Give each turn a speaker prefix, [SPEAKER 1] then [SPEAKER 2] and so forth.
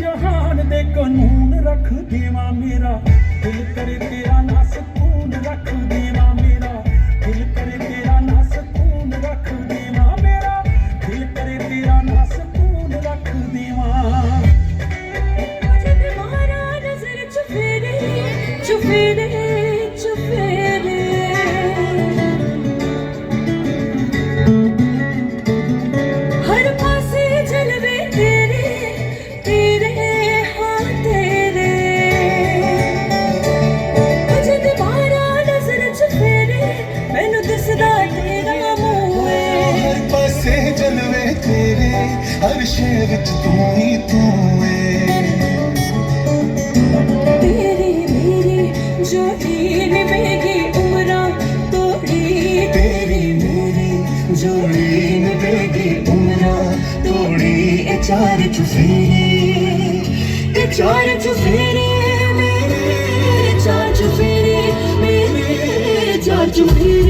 [SPEAKER 1] ਜਹਾਨ ਦੇ ਕਾਨੂੰਨ ਰੱਖ ਦੇਵਾਂ ਮੇਰਾ ਦਿਲ ਕਰੇ ਤੇਰਾ ਨਾ ਸਕੂਨ ਰੱਖ ਦੇਵਾਂ ਮੇਰਾ ਦਿਲ ਕਰੇ ਤੇਰਾ ਨਾ ਸਕੂਨ ਰੱਖ ਦੇਵਾਂ ਮੇਰਾ ਦਿਲ ਕਰੇ ਤੇਰਾ ਨਾ ਸਕੂਨ ਰੱਖ ਦੇਵਾਂ
[SPEAKER 2] ਜਦ ਮਾਰਾ ਨਜ਼ਰ ਚੁਫੇਰੇ ਚੁਫੇਰੇ ਚੁਫੇਰੇ ਹਰ ਪਾਸੇ ਜਲਵੇ ਤੇਰੇ ਤੇਰੇ ਹਾਂ ਤੇਰੇ ਜਦ ਮਾਰਾ ਨਜ਼ਰ ਚੁਫੇਰੇ ਮੈਨੂੰ ਦਿਸਦਾ ਤੇਰਾ ਮੂੰਹ ਏ
[SPEAKER 3] ਹਰ ਪਾਸੇ ਜਲਵੇ ਤੇਰੇ ਹਰ ਸ਼ੈ ਵਿੱਚ ਤੂੰ ਹੀ ਤੂੰ ਏ
[SPEAKER 2] ਤੇਰੀ ਮੇਰੀ ਜੋੜੀ ਨਿਭੇਗੀ ਉਮਰਾਂ ਤੋੜੀ
[SPEAKER 3] ਤੇਰੀ ਮੇਰੀ ਜੋੜੀ ਨਿਭੇਗੀ ਉਮਰਾਂ ਤੋੜੀ ਇਹ ਚਾਰ ਚੁਫੇਰੇ
[SPEAKER 2] ਮੇਰੇ ਚਾਰ ਚੁਫੇਰੇ ਮੇਰੇ ਚਾਰ ਚੁਫੇਰੇ